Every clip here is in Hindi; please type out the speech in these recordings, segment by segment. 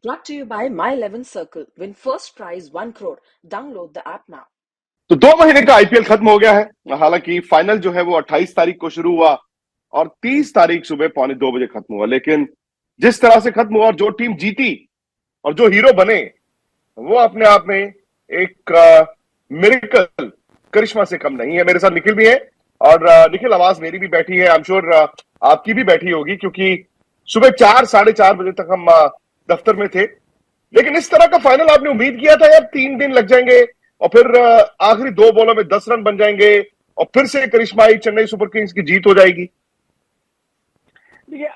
Brought to you by My 11 Circle. Win first prize 1 crore. Download the app now. तो 2 महीने का आईपीएल खत्म हो गया है। हालांकि फाइनल जो है वो 28 तारीख को शुरू हुआ और 30 तारीख सुबह 1:45 बजे खत्म हुआ। लेकिन जिस तरह से खत्म हुआ और जो टीम जीती और जो हीरो बने, वो अपने आप में एक मिरेकल, करिश्मा से कम नहीं है। मेरे साथ निखिल भी है और निखिल, आवाज मेरी भी बैठी है। आई एम श्योर आपकी भी बैठी होगी, क्योंकि सुबह 4 साढ़े 4 बजे तक हम दफ्तर में थे। लेकिन इस तरह का फाइनल आपने उम्मीद किया था यार 3 दिन लग जाएंगे और फिर आखिरी 2 बॉलों में 10 रन बन जाएंगे और फिर से करिश्माई चेन्नई सुपर किंग्स की जीत हो जाएगी? देखिए,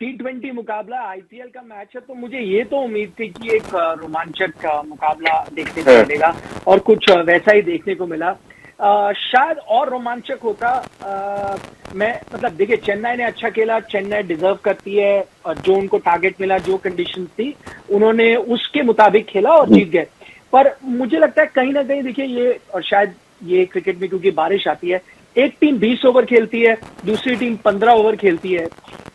T20 मुकाबला आईपीएल का मैच है, तो मुझे ये तो उम्मीद थी कि एक रोमांचक मुकाबला देखने को मिलेगा और कुछ वैसा ही देखने को मिला। शायद और रोमांचक होता। मैं मतलब देखिए, चेन्नई ने अच्छा खेला, चेन्नई डिजर्व करती है और जो उनको टारगेट मिला, जो कंडीशन थी, उन्होंने उसके मुताबिक खेला और जीत गए। पर मुझे लगता है कहीं ना कहीं, देखिए ये, और शायद ये क्रिकेट में क्योंकि बारिश आती है, एक टीम 20 ओवर खेलती है, दूसरी टीम 15 ओवर खेलती है।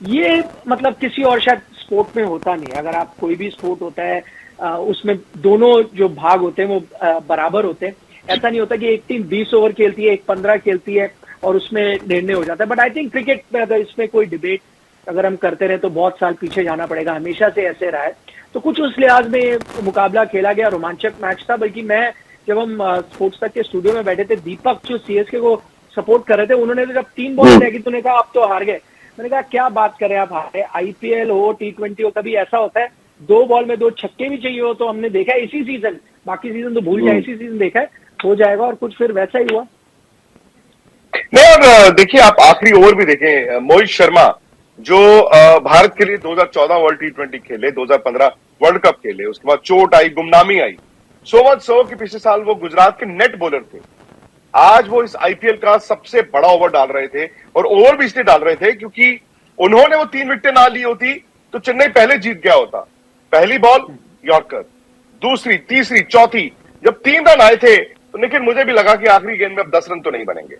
ये मतलब किसी और शायद स्पोर्ट में होता नहीं है। अगर आप कोई भी स्पोर्ट होता है, उसमें दोनों जो भाग होते हैं वो बराबर होते हैं। ऐसा नहीं होता कि एक टीम 20 ओवर खेलती है, एक 15 खेलती है और उसमें निर्णय हो जाता है। बट आई थिंक क्रिकेट में अगर इसमें कोई डिबेट अगर हम करते रहे तो बहुत साल पीछे जाना पड़ेगा। हमेशा से ऐसे रहा है, तो कुछ उस लिहाज में मुकाबला खेला गया, रोमांचक मैच था। बल्कि मैं, जब हम स्पोर्ट्स तक के स्टूडियो में बैठे थे, दीपक जो सीएसके को सपोर्ट कर रहे थे, उन्होंने तो जब 3 बॉल रह गई तो उन्होंने कहा आप तो हार गए। मैंने कहा क्या बात करें, आप हारे? आईपीएल हो, T20 हो, कभी ऐसा होता है 2 बॉल में 2 छक्के भी चाहिए हो? तो हमने देखा है इसी सीजन, बाकी सीजन तो भूल जाए, इसी सीजन देखा है, हो जाएगा। और कुछ फिर वैसा ही हुआ। नहीं, और देखिए आप आखिरी ओवर भी देखें, मोहित शर्मा जो भारत के लिए 2014 वर्ल्ड T20 खेले, 2015 वर्ल्ड कप खेले, उसके बाद चोट आई, गुमनामी आई, सो मच सो कि पिछले साल वो गुजरात के नेट बॉलर थे। आज वो इस आईपीएल का सबसे बड़ा ओवर डाल रहे थे, और ओवर भी इसलिए डाल रहे थे क्योंकि उन्होंने वो 3 विकेटें ना ली होती तो चेन्नई पहले जीत गया होता। पहली बॉल यॉर्कर, दूसरी, तीसरी, चौथी, जब 3 रन आए थे तो निखिल, मुझे भी लगा कि आखिरी गेंद में अब 10 रन तो नहीं बनेंगे।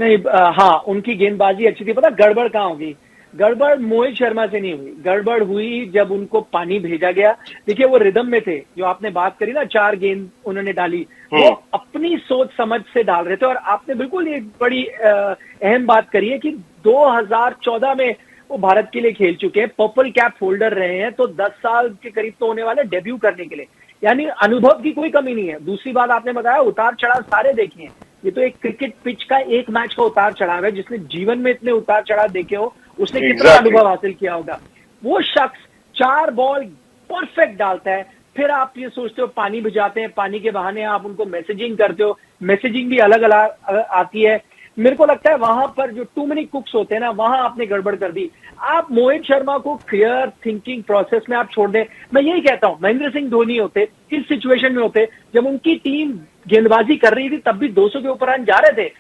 नहीं, हाँ, उनकी गेंदबाजी अच्छी थी। पता गड़बड़ कहाँ होगी? गड़बड़ मोहित शर्मा से नहीं हुई, गड़बड़ हुई जब उनको पानी भेजा गया। देखिए, वो रिदम में थे, जो आपने बात करी ना, 4 गेंद उन्होंने डाली, वो अपनी सोच समझ से डाल रहे थे। और आपने बिल्कुल एक बड़ी अहम बात करी है कि 2014 में वो भारत के लिए खेल चुके हैं, पर्पल कैप होल्डर रहे हैं, तो 10 साल के करीब तो होने वाले डेब्यू करने के लिए, यानी अनुभव की कोई कमी नहीं है। दूसरी बात आपने बताया, उतार चढ़ाव सारे देखे हैं। ये तो एक क्रिकेट पिच का एक मैच का उतार चढ़ाव है। जिसने जीवन में इतने उतार चढ़ाव देखे हो, उसने कितना अनुभव हासिल किया होगा। वो शख्स 4 बॉल परफेक्ट डालता है, फिर आप ये सोचते हो पानी भिजाते हैं, पानी के बहाने आप उनको मैसेजिंग करते हो, मैसेजिंग भी अलग अलग आती है। मेरे को लगता है वहां पर जो टू मेनी कुक्स होते हैं ना, वहां आपने गड़बड़ कर दी। आप मोहित शर्मा को क्लियर थिंकिंग प्रोसेस में आप छोड़ दें। मैं यही कहता हूं, महेंद्र सिंह धोनी होते इस सिचुएशन में होते, जब उनकी टीम गेंदबाजी कर रही थी तब भी 200 के ऊपर रन जा रहे थे,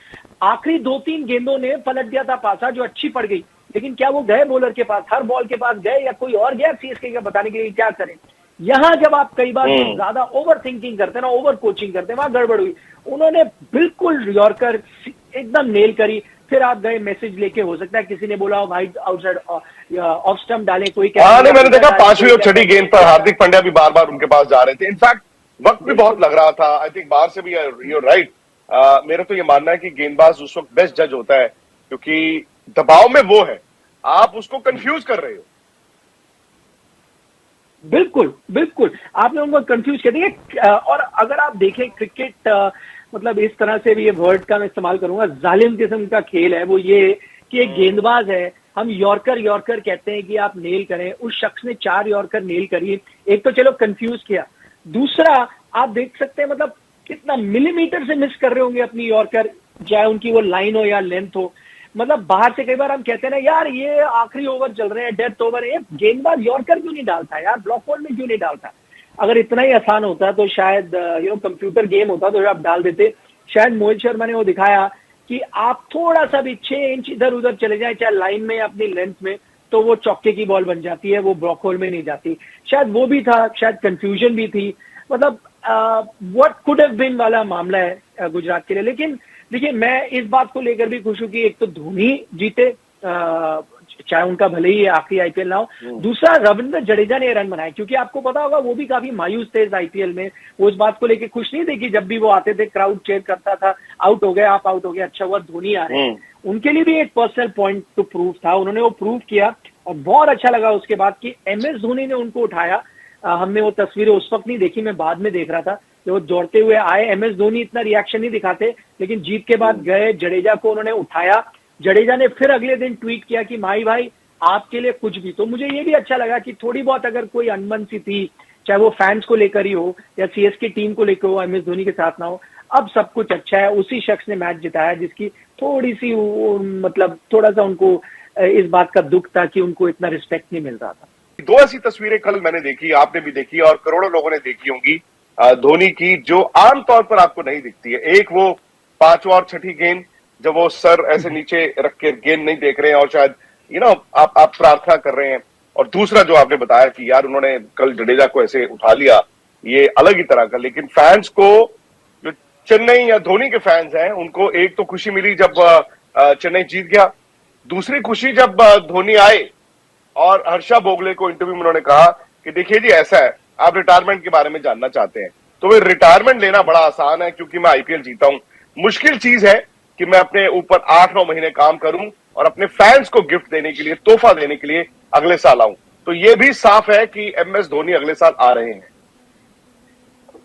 आखिरी 2-3 गेंदों ने पलट दिया था पासा, जो अच्छी पड़ गई। लेकिन क्या वो गए बॉलर के पास, हर बॉल के पास गए, या कोई और गया सीएसके का बताने के लिए क्या करें? यहां जब आप कई बार ज्यादा ओवर थिंकिंग करते हैं ना, ओवर कोचिंग करते हैं, वहां गड़बड़ हुई। उन्होंने बिल्कुल यॉर्कर एकदम नेल करी, फिर आप गए मैसेज लेके। हो सकता है किसी ने बोला वाइड आउटसाइड ऑफ स्टम्प डाले, कोई नहीं, मैंने देखा 5वीं और 6ठी गेंद पर हार्दिक पांड्या भी बार बार उनके पास जा रहे थे। इनफैक्ट वक्त भी बहुत लग रहा था। आई थिंक बाहर से भी यूर राइट। मेरा तो ये मानना है कि गेंदबाज उस वक्त बेस्ट जज होता है, क्योंकि दबाव में वो है, आप उसको कंफ्यूज कर रहे हो। बिल्कुल बिल्कुल, आपने उनको कंफ्यूज कर दिया। और अगर आप देखें क्रिकेट, मतलब इस तरह से भी, ये वर्ड का मैं इस्तेमाल करूंगा, जालिम किस्म का खेल है वो, ये कि एक गेंदबाज है, हम यॉर्कर यॉर्कर कहते हैं कि आप नेल करें। उस शख्स ने 4 यॉर्कर नेल करी। एक तो चलो कंफ्यूज किया, दूसरा आप देख सकते हैं मतलब कितना मिलीमीटर से मिस कर रहे होंगे अपनी यॉर्कर, चाहे उनकी वो लाइन हो या लेंथ हो। मतलब बाहर से कई बार हम कहते हैं ना, यार ये आखिरी ओवर चल रहे हैं, डेथ ओवर है, गेंदबाज यॉर्कर क्यों नहीं डालता यार, ब्लॉक होल में क्यों नहीं डालता? अगर इतना ही आसान होता तो शायद कंप्यूटर गेम होता तो आप डाल देते। शायद मोहित शर्मा ने वो दिखाया कि आप थोड़ा सा भी 6 इंच इधर उधर चले जाए, चाहे लाइन में या अपनी लेंथ में, तो वो चौके की बॉल बन जाती है, वो ब्लॉक होल में नहीं जाती। शायद वो भी था, शायद कंफ्यूजन भी थी। मतलब व्हाट कुड हैव बीन वाला मामला है गुजरात के लिए। लेकिन देखिए, मैं इस बात को लेकर भी खुश हूं कि एक तो धोनी जीते, चाहे उनका भले ही आखिरी आईपीएल ना हो। दूसरा, रविंद्र जडेजा ने रन बनाए, क्योंकि आपको पता होगा वो भी काफी मायूस थे इस आईपीएल में। वो इस बात को लेकर खुश नहीं थे कि जब भी वो आते थे क्राउड चेयर करता था, आउट हो गए आप, आउट हो गए, अच्छा हुआ धोनी आ रहे हैं। उनके लिए भी एक पर्सनल पॉइंट टू प्रूव था, उन्होंने वो प्रूव किया और बहुत अच्छा लगा उसके बाद कि एमएस धोनी ने उनको उठाया। हमने वो तस्वीरें उस वक्त नहीं देखी, मैं बाद में देख रहा था, जो दौड़ते हुए आए। एमएस धोनी इतना रिएक्शन नहीं दिखाते, लेकिन जीत के बाद गए, जडेजा को उन्होंने उठाया। जडेजा ने फिर अगले दिन ट्वीट किया कि माही भाई आपके लिए कुछ भी। तो मुझे ये भी अच्छा लगा कि थोड़ी बहुत अगर कोई अनबन सी थी, चाहे वो फैंस को लेकर ही हो या सीएसके टीम को लेकर हो, एमएस धोनी के साथ ना हो, अब सब कुछ अच्छा है। उसी शख्स ने मैच जिताया जिसकी थोड़ी सी मतलब थोड़ा सा उनको इस बात का दुख था कि उनको इतना रिस्पेक्ट नहीं मिल रहा था। दो ऐसी तस्वीरें कल मैंने देखी, आपने भी देखी और करोड़ों लोगों ने देखी होंगी धोनी की, जो आमतौर पर आपको नहीं दिखती है। एक वो 5वां और 6ठी गेंद, जब वो सर ऐसे नीचे रख के गेंद नहीं देख रहे हैं और शायद आप प्रार्थना कर रहे हैं। और दूसरा जो आपने बताया कि यार उन्होंने कल जडेजा को ऐसे उठा लिया, ये अलग ही तरह का। लेकिन फैंस को, जो चेन्नई या धोनी के फैंस हैं, उनको एक तो खुशी मिली जब चेन्नई जीत गया, दूसरी खुशी जब धोनी आए और हर्षा भोगले को इंटरव्यू में उन्होंने कहा कि देखिए जी ऐसा है, आप रिटायरमेंट के बारे में जानना चाहते हैं तो वे रिटायरमेंट लेना बड़ा आसान है क्योंकि मैं आईपीएल जीता हूं। मुश्किल चीज है कि मैं अपने ऊपर 8-9 महीने काम करूं और अपने फैंस को गिफ्ट देने के लिए, तोहफा देने के लिए अगले साल आऊं। तो ये भी साफ है कि एमएस धोनी अगले साल आ रहे हैं।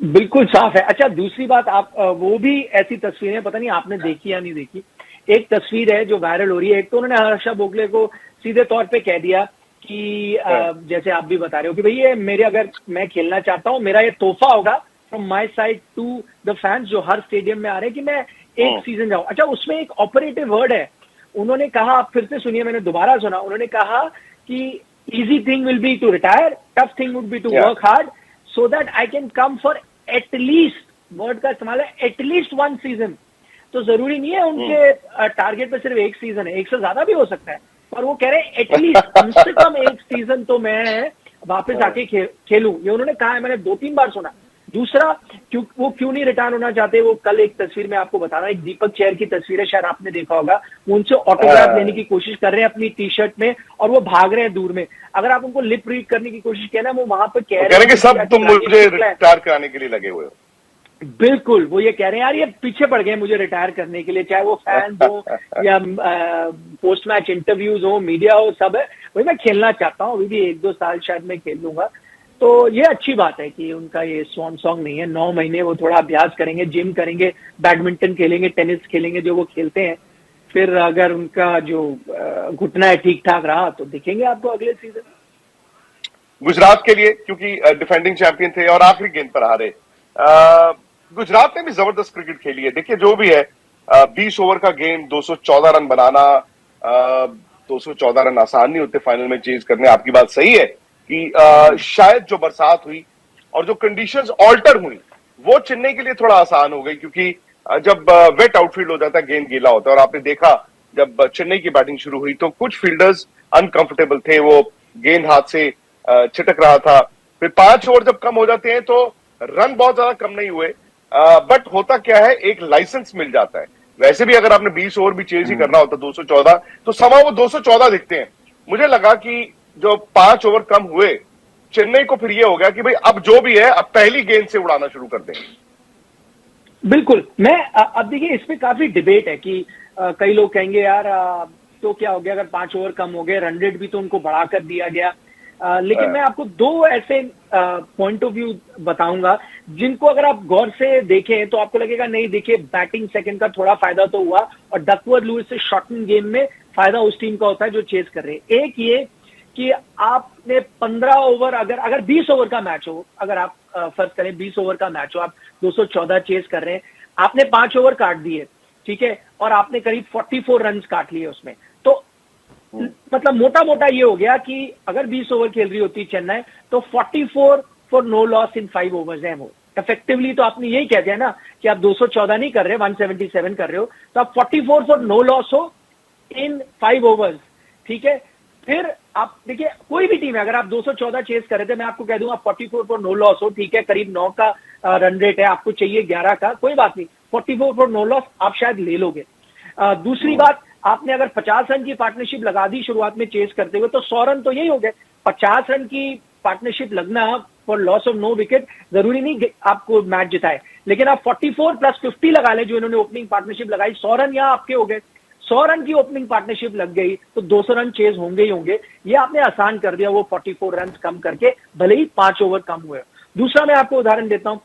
बिल्कुल साफ है। अच्छा, दूसरी बात, आप वो भी ऐसी तस्वीरें, पता नहीं आपने देखी या नहीं देखी, एक तस्वीर है जो वायरल हो रही है। एक तो उन्होंने हर्षा भोगले को सीधे तौर पे कह दिया कि जैसे आप भी बता रहे हो कि भाई ये मेरे, अगर मैं खेलना चाहता हूं, मेरा ये तोहफा होगा from my side to the fans जो हर स्टेडियम में आ रहे हैं कि मैं एक सीजन जाऊं। अच्छा, उसमें एक ऑपरेटिव वर्ड है, उन्होंने कहा, आप फिर से सुनिए, मैंने दोबारा सुना, उन्होंने कहा कि easy thing will be to retire, tough thing would be to work hard so that I can come for at least, word का इस्तेमाल है, एटलीस्ट 1 सीजन। तो जरूरी नहीं है उनके टारगेट पे सिर्फ 1 सीजन है, 1 से ज्यादा भी हो सकता है, पर वो कह रहे हैं एटलीस्ट कम से कम 1 सीजन तो मैं वापस आके खेलूं। ये उन्होंने कहा है, मैंने 2-3 बार सुना। दूसरा, वो क्यों नहीं रिटायर होना चाहते, वो कल एक तस्वीर में आपको बता रहा हूं, एक दीपक चेहर की तस्वीर है, शायद आपने देखा होगा, वो उनसे ऑटोग्राफ लेने की कोशिश कर रहे हैं अपनी टी-शर्ट में और वो भाग रहे हैं दूर में। अगर आप उनको लिप रीड करने की कोशिश किया ना, वो वहां पर कह रहे हैं कि सब तुम मुझे रिटायर कराने के लिए लगे हुए हो। बिल्कुल, वो ये कह रहे हैं यार ये पीछे पड़ गए मुझे रिटायर करने के लिए, चाहे वो फैंस हो या पोस्ट मैच इंटरव्यूज हो, मीडिया हो, सब है, वही मैं खेलना चाहता हूँ, अभी भी 1-2 साल शायद मैं खेल लूंगा। तो ये अच्छी बात है कि उनका ये स्वॉन सॉन्ग नहीं है। 9 महीने वो थोड़ा अभ्यास करेंगे, जिम करेंगे, बैडमिंटन खेलेंगे, टेनिस खेलेंगे, जो वो खेलते हैं। फिर अगर उनका जो घुटना है ठीक ठाक रहा तो दिखेंगे आपको अगले सीजन। गुजरात के लिए, क्योंकि डिफेंडिंग चैंपियन थे और आखिरी गेंद पर हारे, गुजरात ने भी जबरदस्त क्रिकेट खेली है। देखिए जो भी है, 20 ओवर का गेम, 214 रन बनाना, 214 रन आसान नहीं होते फाइनल में चेज करने। आपकी बात सही है कि शायद जो बरसात हुई और जो कंडीशंस ऑल्टर हुई वो चेन्नई के लिए थोड़ा आसान हो गई, क्योंकि जब वेट आउटफील्ड हो जाता है, गेंद गीला होता है। और आपने देखा जब चेन्नई की बैटिंग शुरू हुई तो कुछ फील्डर्स अनकंफर्टेबल थे, वो गेंद हाथ से छिटक रहा था। फिर 5 ओवर जब कम हो जाते हैं तो रन बहुत ज्यादा कम नहीं हुए, बट होता क्या है, एक लाइसेंस मिल जाता है। वैसे भी अगर आपने 20 ओवर भी चेज ही करना होता 214, तो समा वो 214 दिखते हैं। मुझे लगा कि जो 5 ओवर कम हुए, चेन्नई को फिर ये हो गया कि भाई अब जो भी है, अब पहली गेंद से उड़ाना शुरू कर दें। बिल्कुल, मैं अब देखिए इस पे काफी डिबेट है कि कई लोग कहेंगे यार तो क्या हो गया अगर 5 ओवर कम हो गए, रन रेट भी तो उनको बढ़ा कर दिया गया। लेकिन मैं आपको 2 ऐसे पॉइंट ऑफ व्यू बताऊंगा जिनको अगर आप गौर से देखें तो आपको लगेगा नहीं, देखिए बैटिंग सेकंड का थोड़ा फायदा तो हुआ और डकवर्थ लुईस से शॉर्टन गेम में फायदा उस टीम का होता है जो चेस कर रहे हैं। एक ये कि आपने 15 ओवर, अगर 20 ओवर का मैच हो, अगर आप फर्ज करें 20 ओवर का मैच हो, आप 214 चेस कर रहे हैं, आपने 5 ओवर काट दिए, ठीक है, और आपने करीब 44 रन काट लिए उसमें, तो मतलब मोटा मोटा ये हो गया कि अगर 20 ओवर खेल रही होती चेन्नई तो 44 for no loss in 5 overs है वो। इफेक्टिवली तो आपने यही कह दिया ना कि आप 214 नहीं कर रहे, 177 कर रहे हो, तो आप 44 फॉर नो लॉस हो इन 5 ओवर्स, ठीक है। फिर आप देखिए कोई भी टीम है, अगर आप 214 चेस कर रहे थे, मैं आपको कह दूंगा 44 फॉर नो लॉस हो, ठीक है, करीब 9 का रन रेट है, आपको चाहिए 11 का, कोई बात नहीं, 44 फॉर नो लॉस आप शायद ले लोगे। दूसरी बात, आपने अगर 50 रन की पार्टनरशिप लगा दी शुरुआत में चेस करते हुए, तो 100 रन तो यही हो गए। 50 रन की पार्टनरशिप लगना for loss of no wicket जरूरी नहीं आपको मैच जिताए, लेकिन आप 44 प्लस 50 लगा ले, जो इन्होंने ओपनिंग पार्टनरशिप लगाई, 100 रन यहां आपके हो गए। 100 रन की ओपनिंग पार्टनरशिप लग गई तो 200 रन चेज होंगे ही होंगे। ये आपने आसान कर दिया वो 44 रन कम करके, भले ही 5 ओवर कम हुए। दूसरा मैं आपको उदाहरण देता हूं,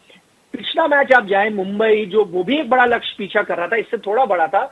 पिछला मैच आप जाए मुंबई, जो वो भी एक बड़ा लक्ष्य पीछा कर रहा था, इससे थोड़ा बड़ा था,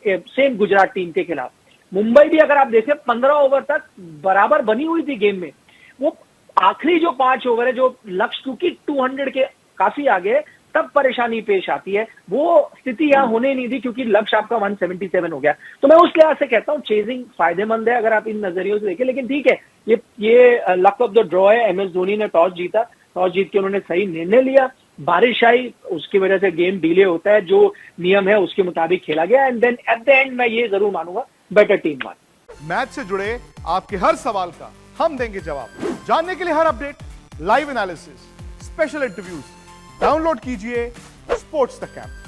सेम गुजरात टीम के खिलाफ। मुंबई भी अगर आप देखें 15 ओवर तक बराबर बनी हुई थी गेम में। वो आखिरी जो 5 ओवर है, जो लक्ष्य क्योंकि 200 के काफी आगे, तब परेशानी पेश आती है। वो स्थिति यहां होने नहीं दी क्योंकि लक्ष्य आपका 177 हो गया। तो मैं उस लिहाज से कहता हूं चेजिंग फायदेमंद है अगर आप इन नजरियों से देखें। लेकिन ठीक है, ये लक ऑफ द ड्रॉ है। MS धोनी ने टॉस जीता, टॉस जीत के उन्होंने सही निर्णय लिया, बारिश आई, उसकी वजह से गेम डिले होता है, जो नियम है उसके मुताबिक खेला गया, and then at the end मैं ये जरूर मानूंगा बेटर टीम वन। मैच से जुड़े आपके हर सवाल का हम देंगे जवाब। जानने के लिए हर update, live analysis, special interviews, download कीजिए स्पोर्ट्स तक ऐप।